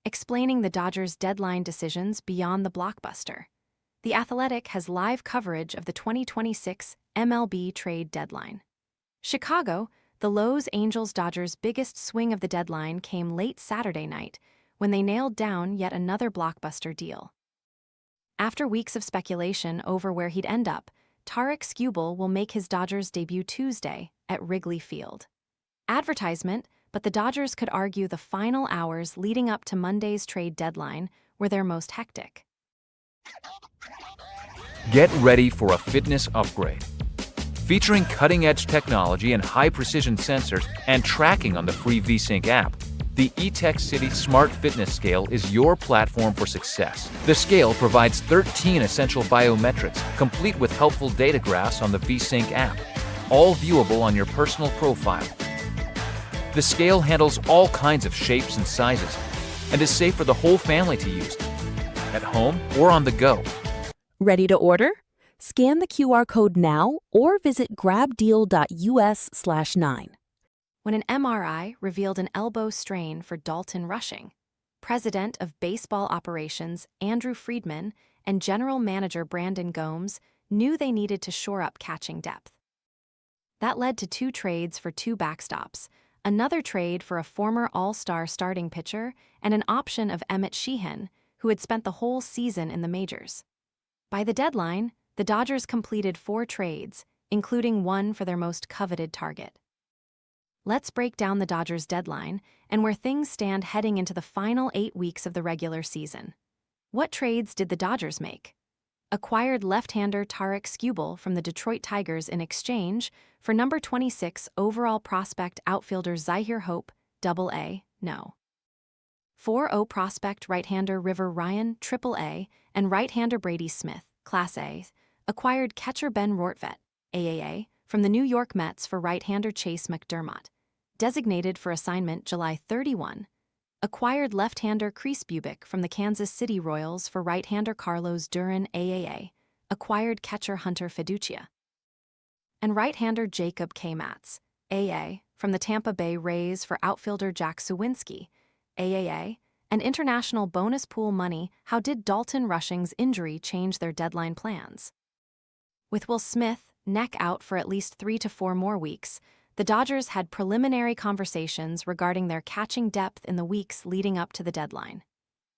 explaining the Dodgers' deadline decisions beyond the blockbuster. The Athletic has live coverage of the 2026 MLB Trade Deadline. Chicago, the Los Angeles Dodgers' biggest swing of the deadline came late Saturday night when they nailed down yet another blockbuster deal. After weeks of speculation over where he'd end up, Tarik Skubal will make his Dodgers debut Tuesday at Wrigley Field. Advertisement, but the Dodgers could argue the final hours leading up to Monday's trade deadline were their most hectic. Get ready for a fitness upgrade. Featuring cutting-edge technology and high-precision sensors and tracking on the free VSync app, the eTech City Smart Fitness Scale is your platform for success. The scale provides 13 essential biometrics, complete with helpful data graphs on the VSync app, all viewable on your personal profile. The scale handles all kinds of shapes and sizes and is safe for the whole family to use, at home or on the go. Ready to order? Scan the QR code now or visit grabdeal.us/9. When an MRI revealed an elbow strain for Dalton Rushing, President of Baseball Operations Andrew Friedman and General Manager Brandon Gomes knew they needed to shore up catching depth. That led to 2 trades for 2 backstops, another trade for a former All-Star starting pitcher, and an option of Emmett Sheehan, who had spent the whole season in the majors. By the deadline, the Dodgers completed 4 trades, including one for their most coveted target. Let's break down the Dodgers' deadline and where things stand heading into the final 8 weeks of the regular season. What trades did the Dodgers make? Acquired left-hander Tarik Skubal from the Detroit Tigers in exchange for number 26 overall prospect outfielder Zyhir Hope, AA, no. 4-0 prospect right-hander River Ryan, AAA, and right-hander Brady Smith, Class A, acquired catcher Ben Rortvedt, AAA, from the New York Mets for right-hander Chase McDermott, designated for assignment July 31, acquired left-hander Kreese Bubic from the Kansas City Royals for right-hander Carlos Duran, AAA, acquired catcher Hunter Fiducia, and right-hander Jacob K. Matz, AA, from the Tampa Bay Rays for outfielder Jack Suwinski, AAA, and international bonus pool money. How did Dalton Rushing's injury change their deadline plans? With Will Smith neck out for at least 3 to 4 more weeks, the Dodgers had preliminary conversations regarding their catching depth in the weeks leading up to the deadline.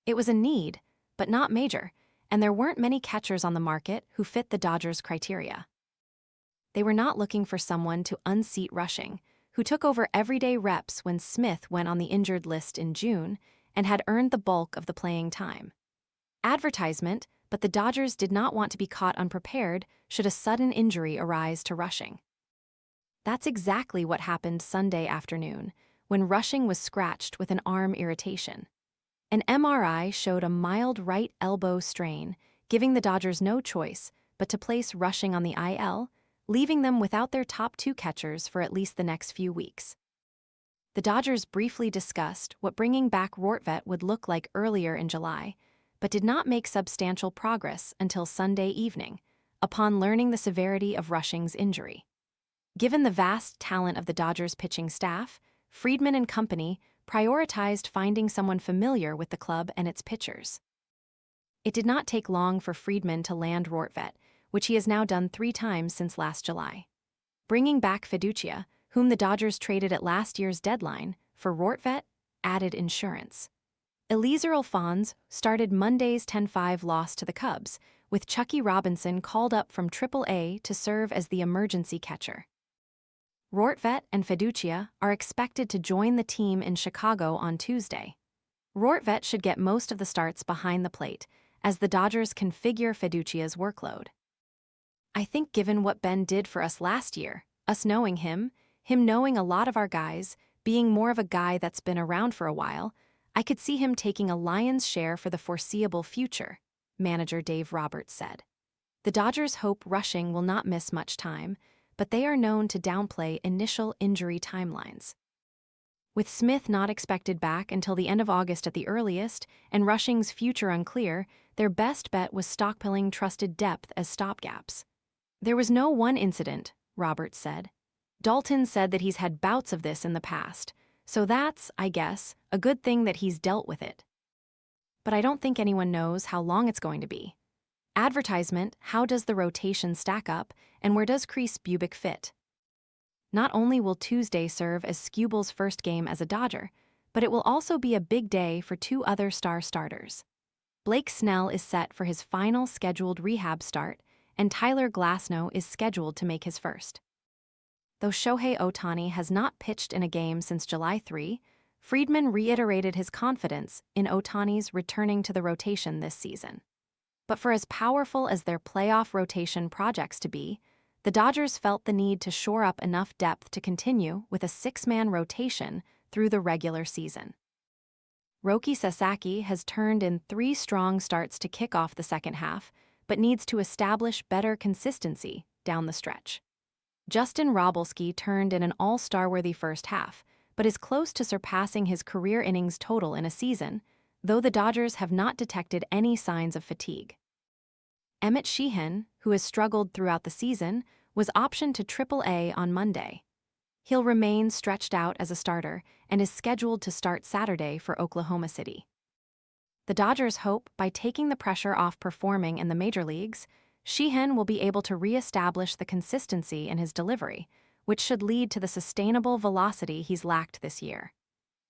It was a need, but not major, and there weren't many catchers on the market who fit the Dodgers' criteria. They were not looking for someone to unseat Rushing, who took over everyday reps when Smith went on the injured list in June and had earned the bulk of the playing time. Advertisement, but the Dodgers did not want to be caught unprepared should a sudden injury arise to Rushing. That's exactly what happened Sunday afternoon, when Rushing was scratched with an arm irritation. An MRI showed a mild right elbow strain, giving the Dodgers no choice but to place Rushing on the IL, leaving them without their top 2 catchers for at least the next few weeks. The Dodgers briefly discussed what bringing back Rortvedt would look like earlier in July, but did not make substantial progress until Sunday evening, upon learning the severity of Rushing's injury. Given the vast talent of the Dodgers pitching staff, Friedman and company prioritized finding someone familiar with the club and its pitchers. It did not take long for Friedman to land Rortvedt, which he has now done 3 times since last July. Bringing back Fiducia, whom the Dodgers traded at last year's deadline, for Rortvedt, added insurance. Eliezer Alphonse started Monday's 10-5 loss to the Cubs, with Chucky Robinson called up from AAA to serve as the emergency catcher. Rortvedt and Fiducia are expected to join the team in Chicago on Tuesday. Rortvedt should get most of the starts behind the plate, as the Dodgers configure Fiducia's workload. I think given what Ben did for us last year, us knowing him knowing a lot of our guys, being more of a guy that's been around for a while, I could see him taking a lion's share for the foreseeable future, manager Dave Roberts said. The Dodgers hope Rushing will not miss much time, but they are known to downplay initial injury timelines. With Smith not expected back until the end of August at the earliest, and Rushing's future unclear, their best bet was stockpiling trusted depth as stopgaps. There was no one incident, Roberts said. Dalton said that he's had bouts of this in the past, so that's, I guess, a good thing that he's dealt with it. but I don't think anyone knows how long it's going to be. Advertisement, how does the rotation stack up, and where does Tarik Skubal fit? Not only will Tuesday serve as Skubal's first game as a Dodger, but it will also be a big day for two other star starters. Blake Snell is set for his final scheduled rehab start, and Tyler Glasnow is scheduled to make his first. Though Shohei Ohtani has not pitched in a game since July 3, Friedman reiterated his confidence in Ohtani's returning to the rotation this season. But for as powerful as their playoff rotation projects to be, the Dodgers felt the need to shore up enough depth to continue with a six-man rotation through the regular season. Roki Sasaki has turned in 3 strong starts to kick off the second half, but needs to establish better consistency down the stretch. Justin Robalski turned in an all-star-worthy first half, but is close to surpassing his career innings total in a season, though the Dodgers have not detected any signs of fatigue. Emmett Sheehan, who has struggled throughout the season, was optioned to Triple-A on Monday. He'll remain stretched out as a starter and is scheduled to start Saturday for Oklahoma City. The Dodgers hope by taking the pressure off performing in the major leagues, Sheehan will be able to re-establish the consistency in his delivery, which should lead to the sustainable velocity he's lacked this year.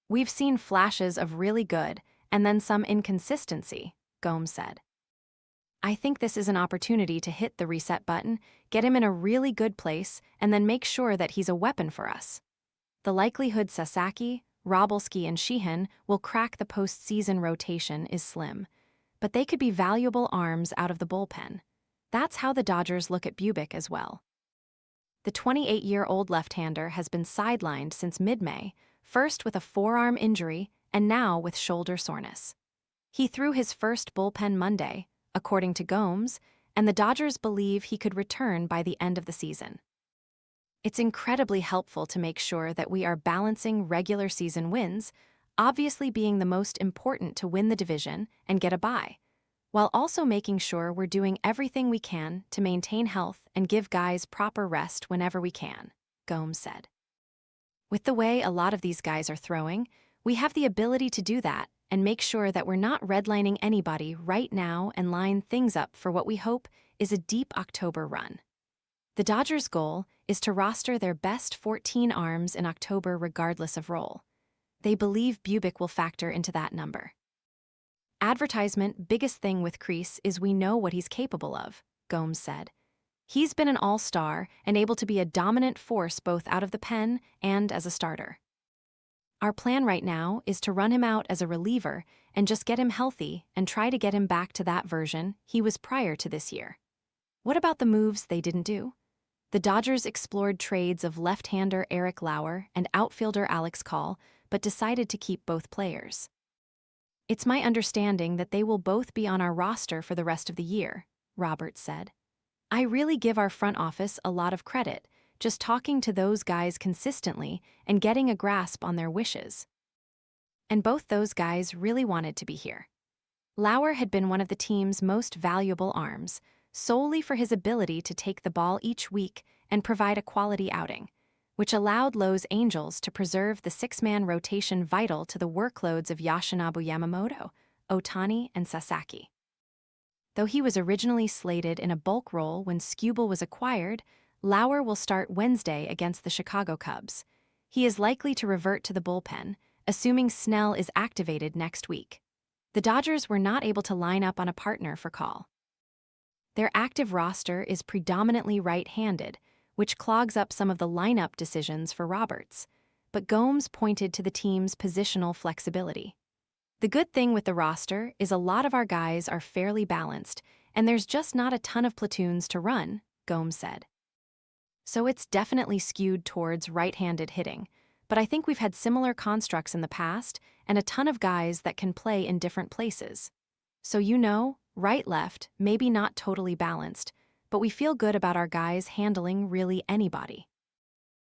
We've seen flashes of really good and then some inconsistency, Gomes said. I think this is an opportunity to hit the reset button, get him in a really good place, and then make sure that he's a weapon for us. The likelihood Sasaki, Robalski, and Sheehan will crack the postseason rotation is slim, but they could be valuable arms out of the bullpen. That's how the Dodgers look at Skubal as well. The 28-year-old left-hander has been sidelined since mid-May, first with a forearm injury and now with shoulder soreness. He threw his first bullpen Monday, according to Gomes, and the Dodgers believe he could return by the end of the season. It's incredibly helpful to make sure that we are balancing regular season wins, obviously being the most important to win the division and get a bye, while also making sure we're doing everything we can to maintain health and give guys proper rest whenever we can, Gomes said. With the way a lot of these guys are throwing, we have the ability to do that and make sure that we're not redlining anybody right now and line things up for what we hope is a deep October run. The Dodgers' goal is to roster their best 14 arms in October regardless of role. They believe Skubal will factor into that number. Advertisement biggest thing with Tarik is we know what he's capable of, Gomes said. He's been an all-star and able to be a dominant force both out of the pen and as a starter. Our plan right now is to run him out as a reliever and just get him healthy and try to get him back to that version he was prior to this year. What about the moves they didn't do? The Dodgers explored trades of left-hander Eric Lauer and outfielder Alex Call, but decided to keep both players. It's my understanding that they will both be on our roster for the rest of the year, Roberts said. I really give our front office a lot of credit, just talking to those guys consistently and getting a grasp on their wishes. And both those guys really wanted to be here. Lauer had been one of the team's most valuable arms, solely for his ability to take the ball each week and provide a quality outing, which allowed Los Angels to preserve the six-man rotation vital to the workloads of Yoshinobu Yamamoto, Ohtani, and Sasaki. Though he was originally slated in a bulk role when Skubal was acquired, Lauer will start Wednesday against the Chicago Cubs. He is likely to revert to the bullpen, assuming Snell is activated next week. The Dodgers were not able to line up on a partner for Call. Their active roster is predominantly right-handed, which clogs up some of the lineup decisions for Roberts, but Gomes pointed to the team's positional flexibility. The good thing with the roster is a lot of our guys are fairly balanced, and there's just not a ton of platoons to run, Gomes said. So it's definitely skewed towards right-handed hitting, but I think we've had similar constructs in the past and a ton of guys that can play in different places. So right-left, maybe not totally balanced, but we feel good about our guys handling really anybody.